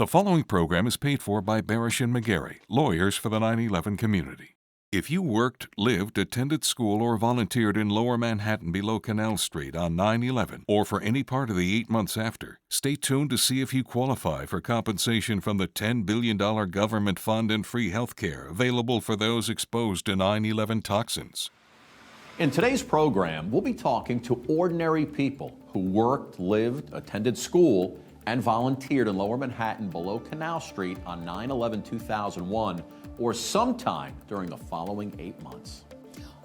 The following program is paid for by Barish and McGarry, lawyers for the 9/11 community. If you worked, lived, attended school, or volunteered in Lower Manhattan below Canal Street on 9/11, or for any part of the 8 months after, stay tuned to see if you qualify for compensation from the $10 billion government fund and free health care available for those exposed to 9/11 toxins. In today's program, we'll be talking to ordinary people who worked, lived, attended school, and volunteered in Lower Manhattan below Canal Street on 9/11/2001, or sometime during the following 8 months.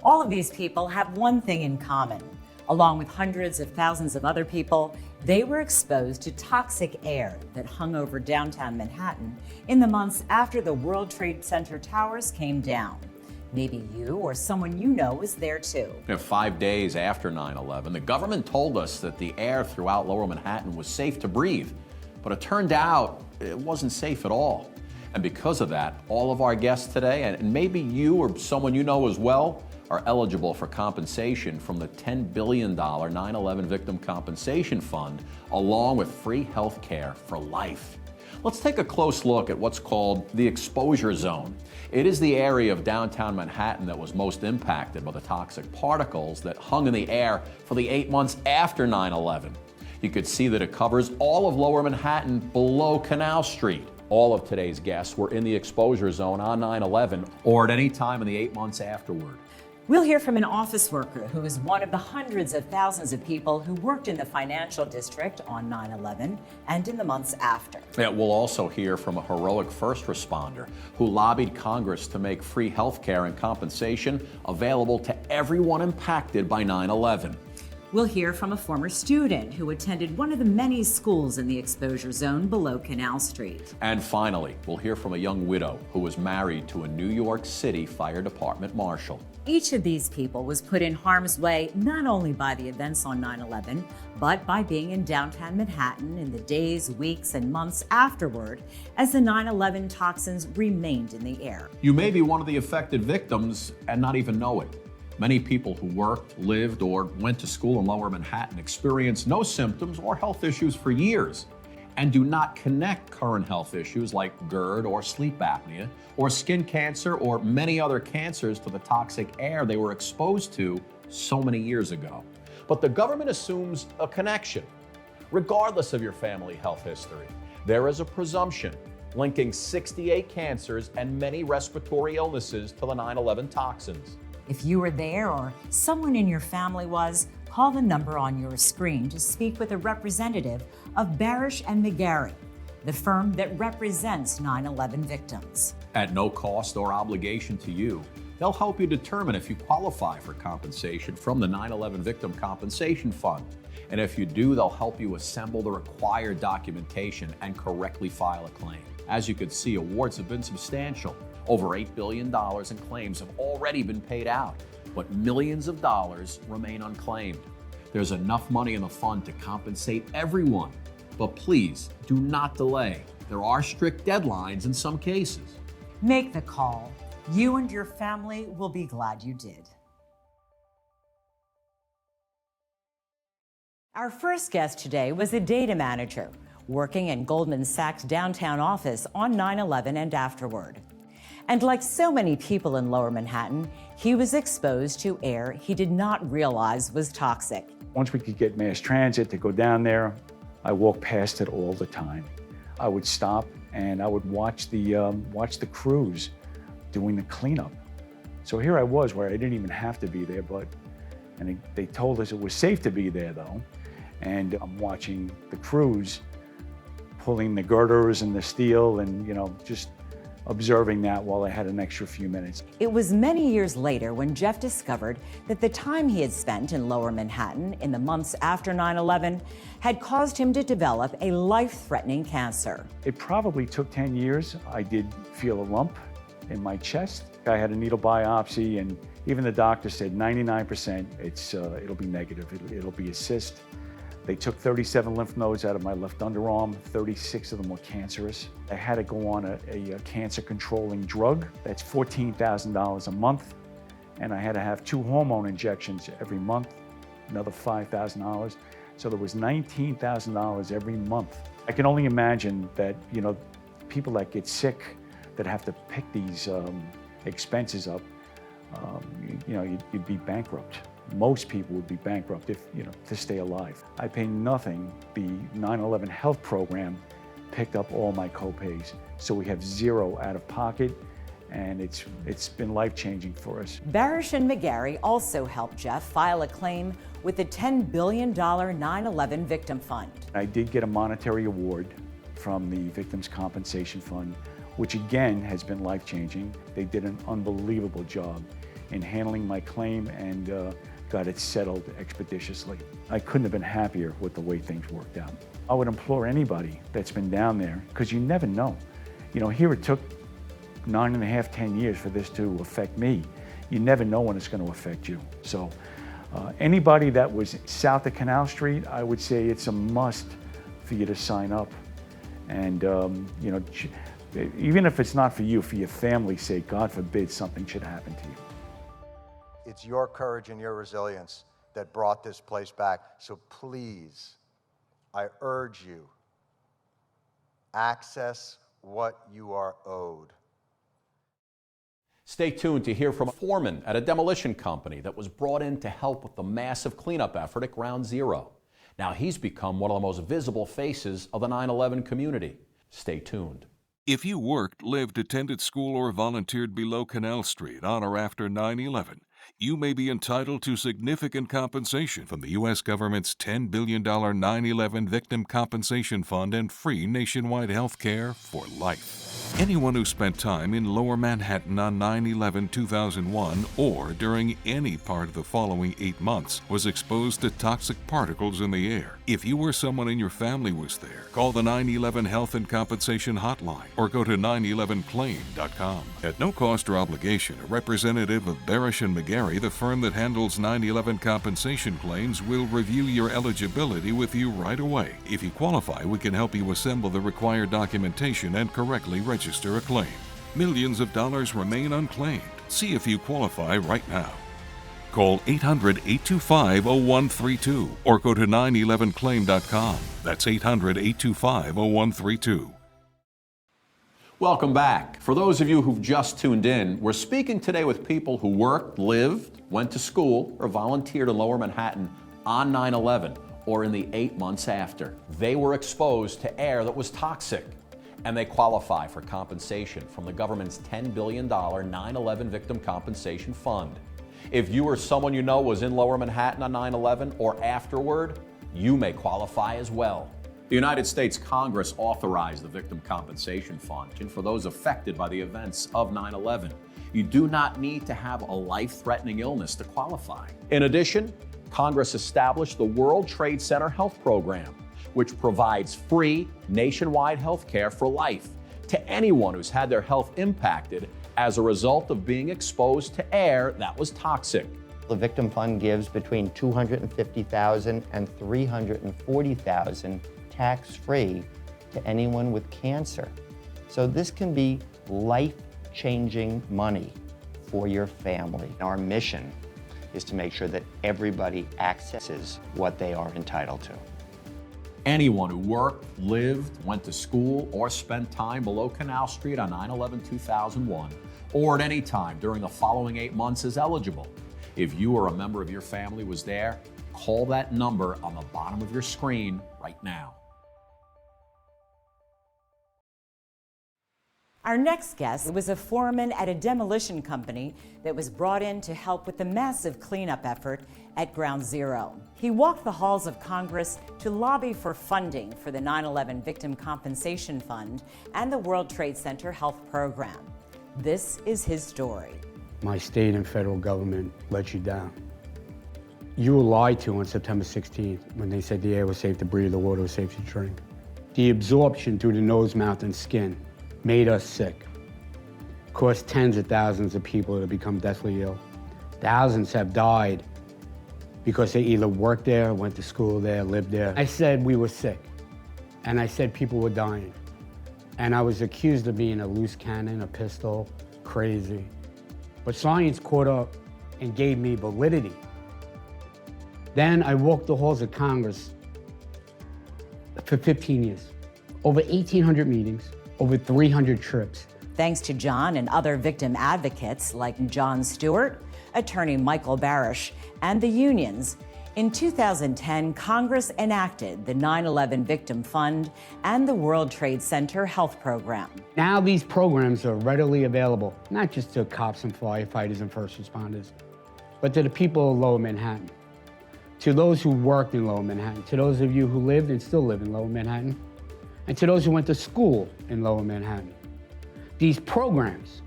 All of these people have one thing in common. Along with hundreds of thousands of other people, they were exposed to toxic air that hung over downtown Manhattan in the months after the World Trade Center towers came down. Maybe you or someone you know was there too. 5 days after 9/11, the government told us that the air throughout Lower Manhattan was safe to breathe, but it turned out it wasn't safe at all. And because of that, all of our guests today, and maybe you or someone you know as well, are eligible for compensation from the $10 billion 9/11 Victim Compensation Fund, along with free health care for life. Let's take a close look at what's called the exposure zone. It is the area of downtown Manhattan that was most impacted by the toxic particles that hung in the air for the 8 months after 9/11. You could see that it covers all of Lower Manhattan below Canal Street. All of today's guests were in the exposure zone on 9/11 or at any time in the 8 months afterward. We'll hear from an office worker who is one of the hundreds of thousands of people who worked in the financial district on 9/11 and in the months after. We'll also hear from a heroic first responder who lobbied Congress to make free health care and compensation available to everyone impacted by 9/11. We'll hear from a former student who attended one of the many schools in the exposure zone below Canal Street. And finally, we'll hear from a young widow who was married to a New York City Fire Department marshal. Each of these people was put in harm's way not only by the events on 9/11, but by being in downtown Manhattan in the days, weeks, and months afterward as the 9/11 toxins remained in the air. You may be one of the affected victims and not even know it. Many people who worked, lived, or went to school in Lower Manhattan experienced no symptoms or health issues for years and do not connect current health issues like GERD or sleep apnea or skin cancer or many other cancers to the toxic air they were exposed to so many years ago. But the government assumes a connection. Regardless of your family health history, there is a presumption linking 68 cancers and many respiratory illnesses to the 9/11 toxins. If you were there or someone in your family was, call the number on your screen to speak with a representative of Barish and McGarry, the firm that represents 9/11 victims. At no cost or obligation to you, they'll help you determine if you qualify for compensation from the 9/11 Victim Compensation Fund. And if you do, they'll help you assemble the required documentation and correctly file a claim. As you can see, awards have been substantial. Over $8 billion in claims have already been paid out, but millions of dollars remain unclaimed. There's enough money in the fund to compensate everyone, but please do not delay. There are strict deadlines in some cases. Make the call. You and your family will be glad you did. Our first guest today was a data manager working in Goldman Sachs' downtown office on 9/11 and afterward. And like so many people in Lower Manhattan, he was exposed to air he did not realize was toxic. Once we could get mass transit to go down there, I walked past it all the time. I would stop and I would watch the crews doing the cleanup. So here I was where I didn't even have to be there, and they told us it was safe to be there though. And I'm watching the crews pulling the girders and the steel and, just observing that while I had an extra few minutes. It was many years later when Jeff discovered that the time he had spent in Lower Manhattan in the months after 9/11 had caused him to develop a life-threatening cancer. It probably took 10 years. I did feel a lump in my chest. I had a needle biopsy, and even the doctor said 99% it'll be negative. It'll be a cyst. They took 37 lymph nodes out of my left underarm. 36 of them were cancerous. I had to go on a cancer-controlling drug. That's $14,000 a month. And I had to have 2 hormone injections every month, another $5,000. So there was $19,000 every month I can only imagine that, people that get sick, that have to pick these expenses up, you'd be bankrupt. Most people would be bankrupt if, to stay alive. I pay nothing. The 9/11 health program picked up all my copays. So we have zero out of pocket, and it's been life-changing for us. Barish and McGarry also helped Jeff file a claim with the $10 billion 9/11 Victim Fund. I did get a monetary award from the Victims' Compensation Fund, which again has been life-changing. They did an unbelievable job in handling my claim and got it settled expeditiously. I couldn't have been happier with the way things worked out. I would implore anybody that's been down there, because you never know. Here it took 9.5, 10 years for this to affect me. You never know when it's going to affect you. So anybody that was south of Canal Street, I would say it's a must for you to sign up. And, even if it's not for you, for your family's sake, God forbid something should happen to you. It's your courage and your resilience that brought this place back. So please, I urge you, access what you are owed. Stay tuned to hear from a foreman at a demolition company that was brought in to help with the massive cleanup effort at Ground Zero. Now he's become one of the most visible faces of the 9/11 community. Stay tuned. If you worked, lived, attended school, or volunteered below Canal Street on or after 9/11, you may be entitled to significant compensation from the U.S. government's $10 billion 9/11 Victim Compensation Fund and free nationwide health care for life. Anyone who spent time in Lower Manhattan on 9/11/2001 or during any part of the following 8 months was exposed to toxic particles in the air. If you or someone in your family was there, call the 9/11 Health and Compensation Hotline or go to 911claim.com. At no cost or obligation, a representative of Barish and McGarry, the firm that handles 9/11 compensation claims, will review your eligibility with you right away. If you qualify, we can help you assemble the required documentation and correctly register a claim. Millions of dollars remain unclaimed. See if you qualify right now. Call 800-825-0132 or go to 911claim.com. That's 800-825-0132. Welcome back. For those of you who've just tuned in, we're speaking today with people who worked, lived, went to school, or volunteered in Lower Manhattan on 9/11 or in the 8 months after. They were exposed to air that was toxic, and they qualify for compensation from the government's $10 billion 9/11 Victim Compensation Fund. If you or someone you know was in Lower Manhattan on 9/11 or afterward, you may qualify as well. The United States Congress authorized the Victim Compensation Fund for those affected by the events of 9/11. You do not need to have a life-threatening illness to qualify. In addition, Congress established the World Trade Center Health Program, which provides free nationwide health care for life to anyone who's had their health impacted as a result of being exposed to air that was toxic. The Victim Fund gives between $250,000 and $340,000 tax-free to anyone with cancer. So this can be life-changing money for your family. Our mission is to make sure that everybody accesses what they are entitled to. Anyone who worked, lived, went to school, or spent time below Canal Street on 9/11/2001, or at any time during the following 8 months is eligible. If you or a member of your family was there, call that number on the bottom of your screen right now. Our next guest was a foreman at a demolition company that was brought in to help with the massive cleanup effort at Ground Zero. He walked the halls of Congress to lobby for funding for the 9/11 Victim Compensation Fund and the World Trade Center Health Program. This is his story. My state and federal government let you down. You were lied to on September 16th when they said the air was safe to breathe, the water was safe to drink. The absorption through the nose, mouth, and skin made us sick. Caused tens of thousands of people to become deathly ill. Thousands have died because they either worked there, went to school there, lived there. I said we were sick, and I said people were dying. And I was accused of being a loose cannon, a pistol, crazy. But science caught up and gave me validity. Then I walked the halls of Congress for 15 years. over 1,800 meetings, over 300 trips. Thanks to John and other victim advocates like John Stewart, attorney Michael Barish, and the unions, in 2010, Congress enacted the 9/11 Victim Fund and the World Trade Center Health Program. Now these programs are readily available, not just to cops and firefighters and first responders, but to the people of Lower Manhattan, to those who worked in Lower Manhattan, to those of you who lived and still live in Lower Manhattan, and to those who went to school in Lower Manhattan. These programs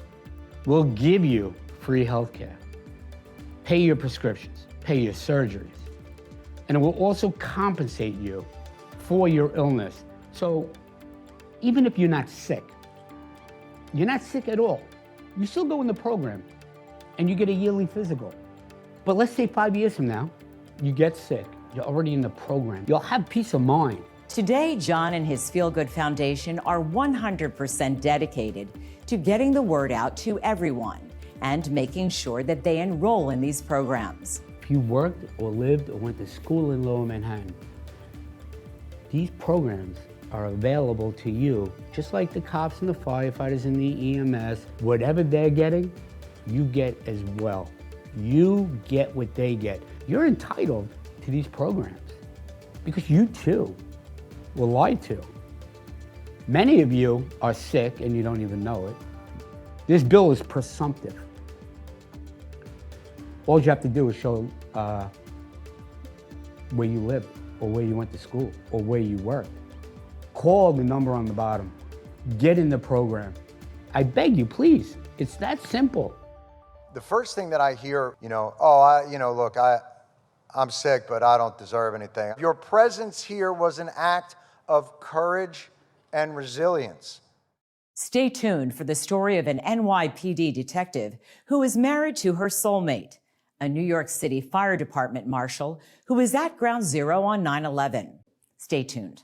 will give you free health care, pay your prescriptions, pay your surgeries, and it will also compensate you for your illness. So even if you're not sick at all, you still go in the program and you get a yearly physical. But let's say 5 years from now, you get sick, you're already in the program. You'll have peace of mind. Today, John and his Feel Good Foundation are 100% dedicated to getting the word out to everyone and making sure that they enroll in these programs. If you worked or lived or went to school in Lower Manhattan, these programs are available to you, just like the cops and the firefighters and the EMS. Whatever they're getting, you get as well. You get what they get. You're entitled to these programs because you too were lied to. Many of you are sick and you don't even know it. This bill is presumptive. All you have to do is show where you live, or where you went to school, or where you worked. Call the number on the bottom. Get in the program. I beg you, please. It's that simple. The first thing that I hear, look, I'm sick, but I don't deserve anything. Your presence here was an act of courage and resilience. Stay tuned for the story of an NYPD detective who is married to her soulmate, a New York City Fire Department marshal who was at Ground Zero on 9/11. Stay tuned.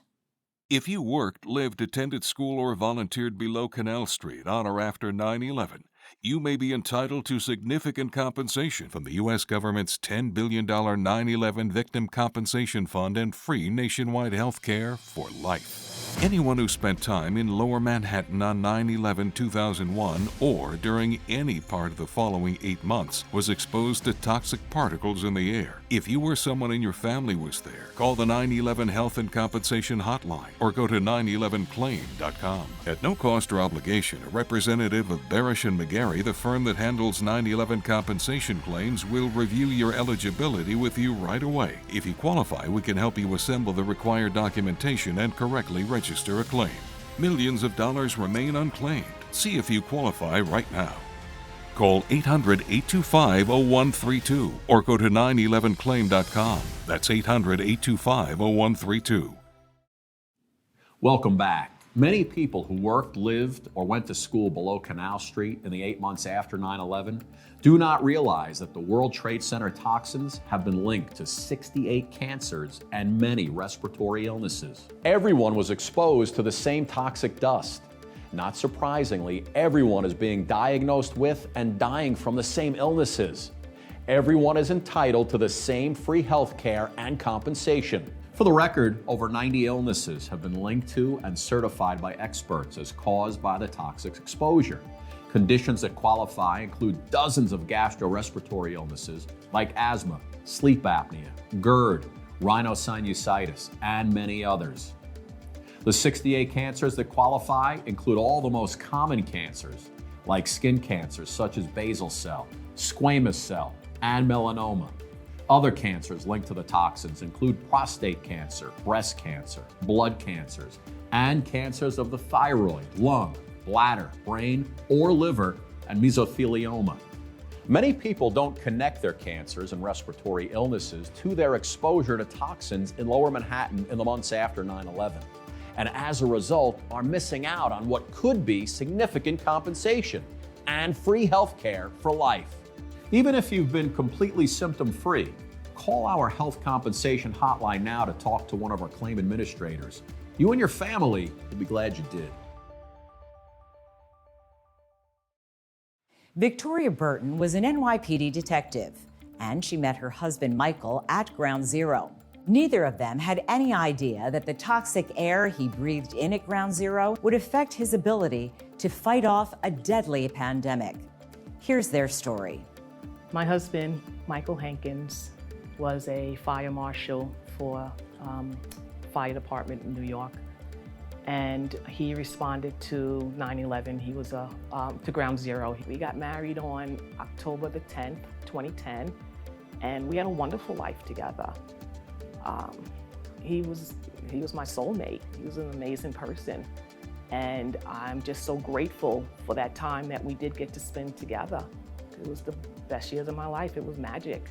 If you worked, lived, attended school, or volunteered below Canal Street on or after 9/11, you may be entitled to significant compensation from the U.S. government's $10 billion 9/11 Victim Compensation Fund and free nationwide health care for life. Anyone who spent time in Lower Manhattan on 9/11/2001 or during any part of the following 8 months was exposed to toxic particles in the air. If you or someone in your family was there, call the 9/11 Health and Compensation Hotline or go to 911claim.com. At no cost or obligation, a representative of Barish & McGarry, the firm that handles 9/11 compensation claims, will review your eligibility with you right away. If you qualify, we can help you assemble the required documentation and correctly register a claim. Millions of dollars remain unclaimed. See if you qualify right now. Call 800-825-0132 or go to 911claim.com. That's 800-825-0132. Welcome back. Many people who worked, lived, or went to school below Canal Street in the 8 months after 9/11 do not realize that the World Trade Center toxins have been linked to 68 cancers and many respiratory illnesses. Everyone was exposed to the same toxic dust. Not surprisingly, everyone is being diagnosed with and dying from the same illnesses. Everyone is entitled to the same free health care and compensation. For the record, over 90 illnesses have been linked to and certified by experts as caused by the toxic exposure. Conditions that qualify include dozens of gastro-respiratory illnesses like asthma, sleep apnea, GERD, rhinosinusitis, and many others. The 68 cancers that qualify include all the most common cancers, like skin cancers such as basal cell, squamous cell, and melanoma. Other cancers linked to the toxins include prostate cancer, breast cancer, blood cancers, and cancers of the thyroid, lung, bladder, brain, or liver, and mesothelioma. Many people don't connect their cancers and respiratory illnesses to their exposure to toxins in Lower Manhattan in the months after 9/11. And as a result, are missing out on what could be significant compensation and free health care for life. Even if you've been completely symptom-free, call our health compensation hotline now to talk to one of our claim administrators. You and your family will be glad you did. Victoria Burton was an NYPD detective, and she met her husband Michael at Ground Zero. Neither of them had any idea that the toxic air he breathed in at Ground Zero would affect his ability to fight off a deadly pandemic. Here's their story. My husband, Michael Hankins, was a fire marshal for fire department in New York, and he responded to 9/11. He was to Ground Zero. We got married on October the 10th, 2010, and we had a wonderful life together. He was my soulmate. He was an amazing person, and I'm just so grateful for that time that we did get to spend together. It was the best years of my life. It was magic.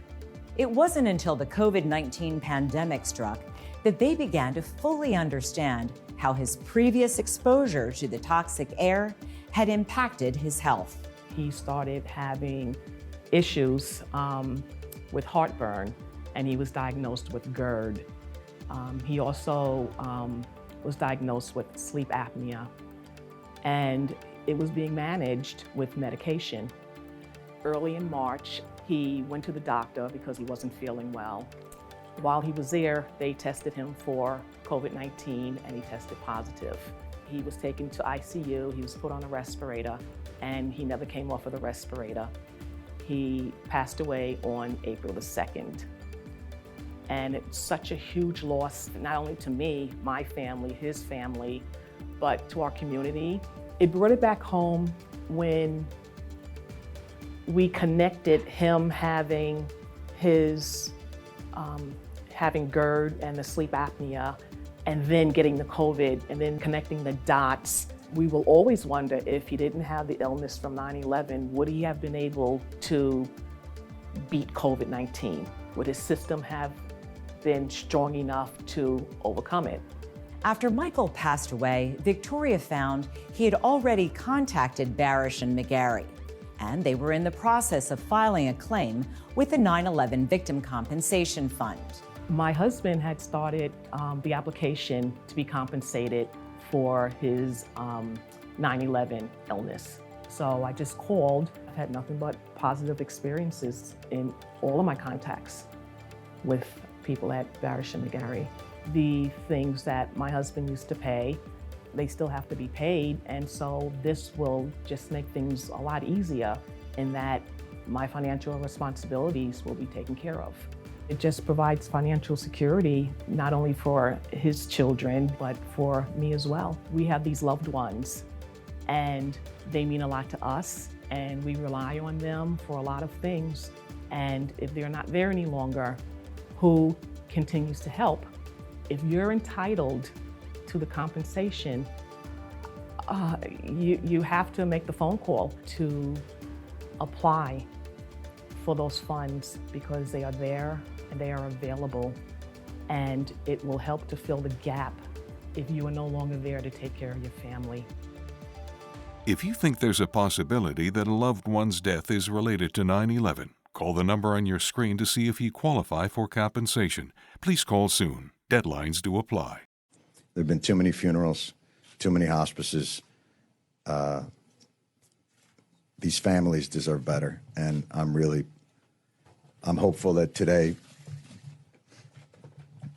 It wasn't until the COVID-19 pandemic struck that they began to fully understand how his previous exposure to the toxic air had impacted his health. He started having issues with heartburn, and he was diagnosed with GERD. He also was diagnosed with sleep apnea, and it was being managed with medication. Early in March, he went to the doctor because he wasn't feeling well. While he was there, they tested him for COVID-19 and he tested positive. He was taken to ICU, he was put on a respirator, and he never came off of the respirator. He passed away on April the 2nd. And it's such a huge loss, not only to me, my family, his family, but to our community. It brought it back home when we connected him having his having GERD and the sleep apnea, and then getting the COVID, and then connecting the dots. We will always wonder, if he didn't have the illness from 9/11, would he have been able to beat COVID-19? Would his system have been strong enough to overcome it? After Michael passed away, Victoria found he had already contacted Barish and McGarry, and they were in the process of filing a claim with the 9/11 Victim Compensation Fund. My husband had started the application to be compensated for his 9/11 illness. So I just called. I've had nothing but positive experiences in all of my contacts with people at Barish and McGarry. The things that my husband used to pay, they still have to be paid, and so this will just make things a lot easier in that my financial responsibilities will be taken care of. It just provides financial security, not only for his children, but for me as well. We have these loved ones, and they mean a lot to us, and we rely on them for a lot of things. And if they're not there any longer, who continues to help? If you're entitled to the compensation, you have to make the phone call to apply for those funds, because they are there and they are available, and it will help to fill the gap if you are no longer there to take care of your family. If you think there's a possibility that a loved one's death is related to 9/11, call the number on your screen to see if you qualify for compensation. Please call soon. Deadlines do apply. There have been too many funerals, too many hospices. These families deserve better, and I'm hopeful that today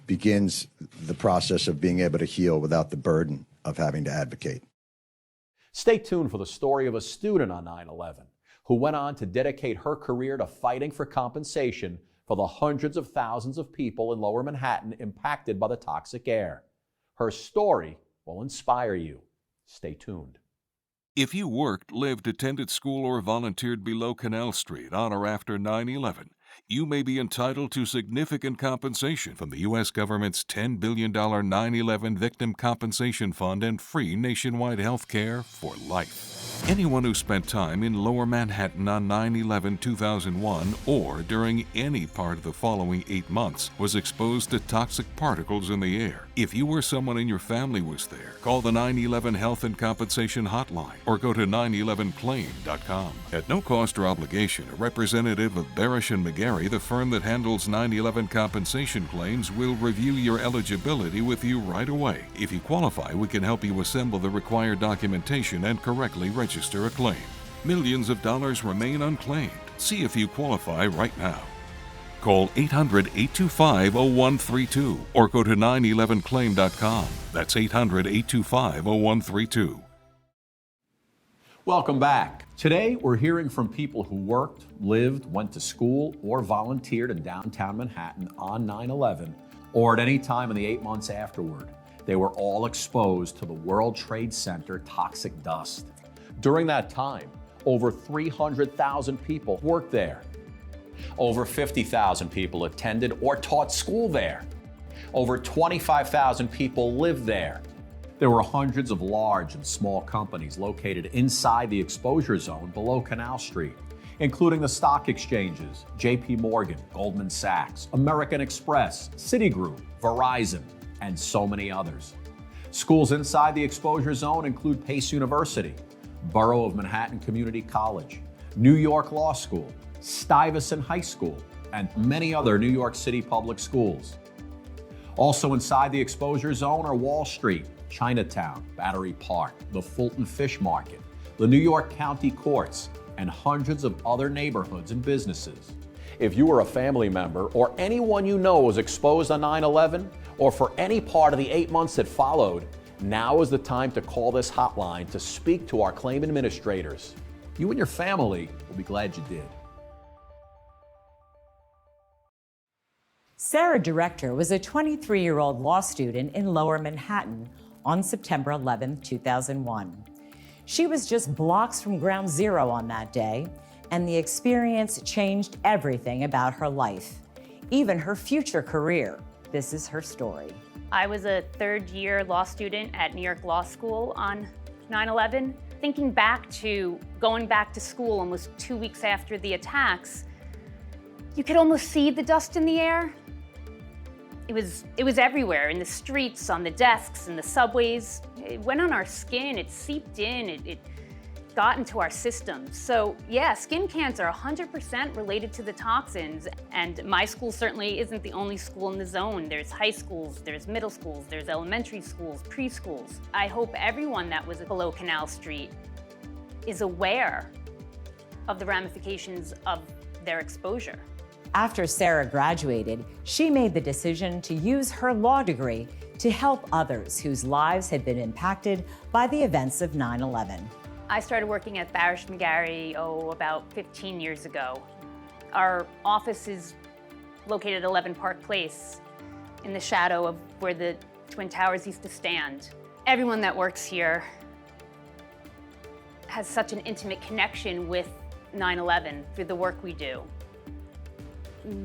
begins the process of being able to heal without the burden of having to advocate. Stay tuned for the story of a student on 9/11 who went on to dedicate her career to fighting for compensation for the hundreds of thousands of people in Lower Manhattan impacted by the toxic air. Her story will inspire you. Stay tuned. If you worked, lived, attended school, or volunteered below Canal Street on or after 9/11, you may be entitled to significant compensation from the U.S. government's $10 billion 9/11 Victim Compensation Fund and free nationwide health care for life. Anyone who spent time in Lower Manhattan on 9/11/2001 or during any part of the following 8 months was exposed to toxic particles in the air. If you or someone in your family was there, call the 9/11 Health and Compensation Hotline or go to 911claim.com. At no cost or obligation, a representative of Barish and McGarry, the firm that handles 9/11 compensation claims, will review your eligibility with you right away. If you qualify, we can help you assemble the required documentation and correctly register a claim. Millions of dollars remain unclaimed. See if you qualify right now. Call 800-825-0132 or go to 911claim.com. That's 800-825-0132. Welcome back. Today, we're hearing from people who worked, lived, went to school, or volunteered in downtown Manhattan on 9/11, or at any time in the 8 months afterward. They were all exposed to the World Trade Center toxic dust. During that time, over 300,000 people worked there. Over 50,000 people attended or taught school there. Over 25,000 people lived there. There were hundreds of large and small companies located inside the exposure zone below Canal Street, including the stock exchanges, JP Morgan, Goldman Sachs, American Express, Citigroup, Verizon, and so many others. Schools inside the exposure zone include Pace University, Borough of Manhattan Community College, New York Law School, Stuyvesant High School, and many other New York City public schools. Also inside the exposure zone are Wall Street, Chinatown, Battery Park, the Fulton Fish Market, the New York County Courts, and hundreds of other neighborhoods and businesses. If you were a family member or anyone you know was exposed on 9/11 or for any part of the 8 months that followed, now is the time to call this hotline to speak to our claim administrators. You and your family will be glad you did. Sarah Director was a 23-year-old law student in Lower Manhattan on September 11, 2001. She was just blocks from ground zero on that day, and the experience changed everything about her life, even her future career. This is her story. I was a third-year law student at New York Law School on 9/11. Thinking back to going back to school almost 2 weeks after the attacks, you could almost see the dust in the air. It was everywhere, in the streets, on the desks, in the subways. It went on our skin, it seeped in, it got into our systems. So yeah, skin cancer 100% related to the toxins. And my school certainly isn't the only school in the zone. There's high schools, there's middle schools, there's elementary schools, preschools. I hope everyone that was below Canal Street is aware of the ramifications of their exposure. After Sarah graduated, she made the decision to use her law degree to help others whose lives had been impacted by the events of 9/11. I started working at Barish McGarry, about 15 years ago. Our office is located at 11 Park Place, in the shadow of where the Twin Towers used to stand. Everyone that works here has such an intimate connection with 9/11 through the work we do.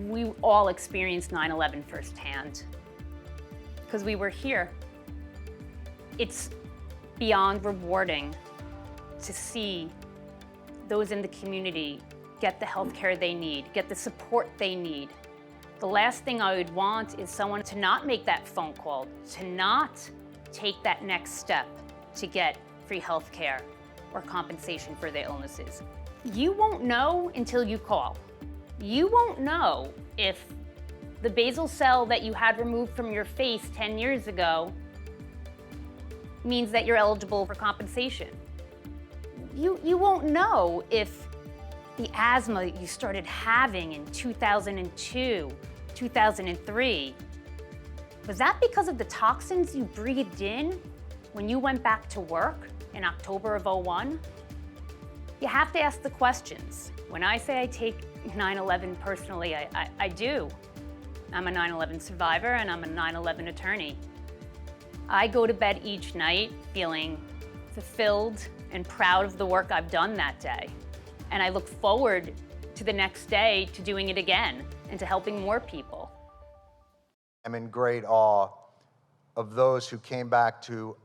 We all experienced 9/11 firsthand because we were here. It's beyond rewarding to see those in the community get the health care they need, get the support they need. The last thing I would want is someone to not make that phone call, to not take that next step to get free health care or compensation for their illnesses. You won't know until you call. You won't know if the basal cell that you had removed from your face 10 years ago means that you're eligible for compensation. You won't know if the asthma you started having in 2002, 2003, was that because of the toxins you breathed in when you went back to work in October of '01? You have to ask the questions. When I say I take 9/11 personally, I do. I'm a 9/11 survivor and I'm a 9/11 attorney. I go to bed each night feeling fulfilled and proud of the work I've done that day. And I look forward to the next day to doing it again and to helping more people. I'm in great awe of those who came back to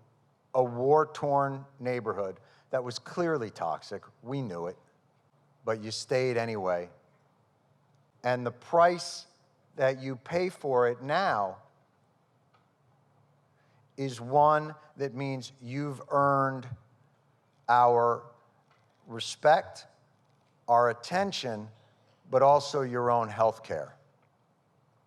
a war-torn neighborhood that was clearly toxic. We knew it, but you stayed anyway. And the price that you pay for it now is one that means you've earned our respect, our attention, but also your own health care.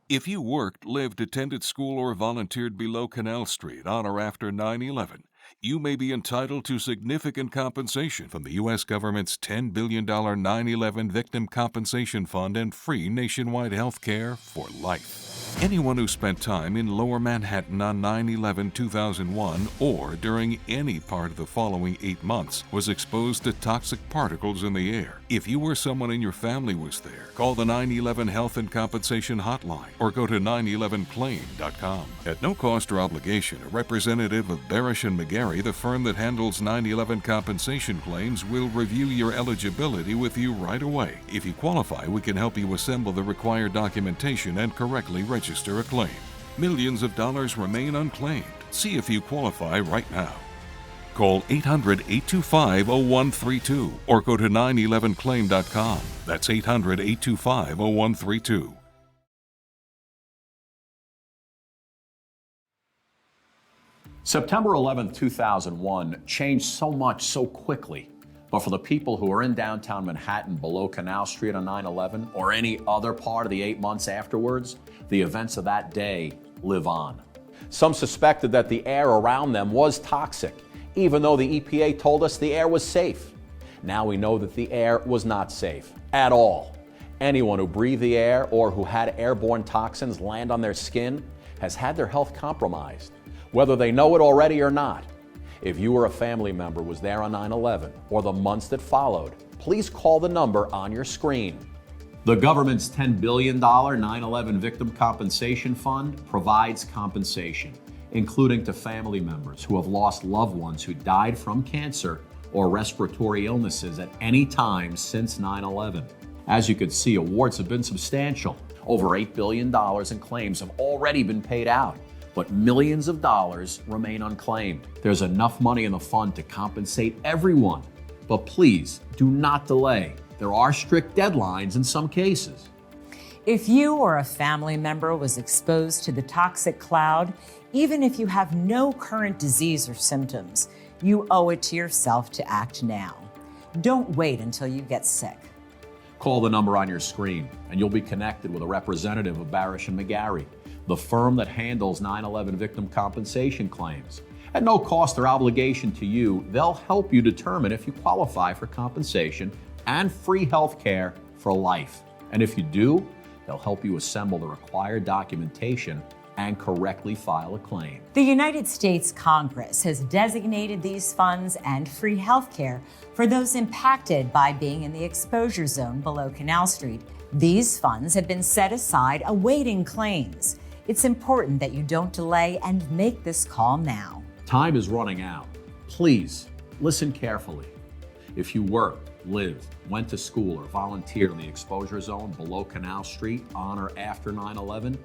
If you worked, lived, attended school, or volunteered below Canal Street on or after 9/11, You may be entitled to significant compensation from the U.S. government's $10 billion 9/11 Victim Compensation Fund and free nationwide health care for life. Anyone who spent time in Lower Manhattan on 9/11/2001 or during any part of the following 8 months was exposed to toxic particles in the air. If you or someone in your family was there, call the 9/11 Health and Compensation Hotline or go to 911claim.com. At no cost or obligation, a representative of Barish & McGarry, the firm that handles 9/11 compensation claims, will review your eligibility with you right away. If you qualify, we can help you assemble the required documentation and correctly register a claim. Millions of dollars remain unclaimed. See if you qualify right now. Call 800-825-0132 or go to 911claim.com. That's 800-825-0132. September 11, 2001 changed so much so quickly. But for the people who are in downtown Manhattan below Canal Street on 9/11 or any other part of the 8 months afterwards, the events of that day live on. Some suspected that the air around them was toxic, even though the EPA told us the air was safe. Now we know that the air was not safe at all. Anyone who breathed the air or who had airborne toxins land on their skin has had their health compromised, whether they know it already or not. If you or a family member was there on 9/11 or the months that followed, please call the number on your screen. The government's $10 billion 9/11 Victim Compensation Fund provides compensation, including to family members who have lost loved ones who died from cancer or respiratory illnesses at any time since 9/11. As you can see, awards have been substantial. Over $8 billion in claims have already been paid out, but millions of dollars remain unclaimed. There's enough money in the fund to compensate everyone, but please do not delay. There are strict deadlines in some cases. If you or a family member was exposed to the toxic cloud, even if you have no current disease or symptoms, you owe it to yourself to act now. Don't wait until you get sick. Call the number on your screen and you'll be connected with a representative of Barish & McGarry, the firm that handles 9/11 victim compensation claims. At no cost or obligation to you, they'll help you determine if you qualify for compensation and free health care for life. And if you do, they'll help you assemble the required documentation and correctly file a claim. The United States Congress has designated these funds and free health care for those impacted by being in the exposure zone below Canal Street. These funds have been set aside awaiting claims. It's important that you don't delay and make this call now. Time is running out. Please listen carefully. If you worked, lived, went to school, or volunteered in the exposure zone below Canal Street on or after 9/11,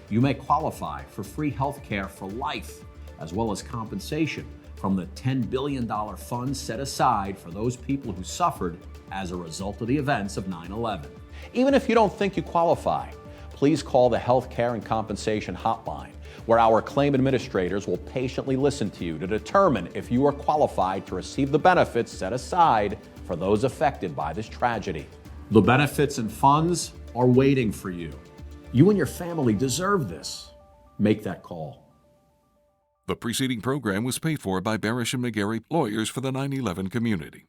you may qualify for free health care for life, as well as compensation from the $10 billion fund set aside for those people who suffered as a result of the events of 9/11. Even if you don't think you qualify, please call the Health Care and Compensation Hotline, where our claim administrators will patiently listen to you to determine if you are qualified to receive the benefits set aside for those affected by this tragedy. The benefits and funds are waiting for you. You and your family deserve this. Make that call. The preceding program was paid for by Barish & McGarry, lawyers for the 9/11 community.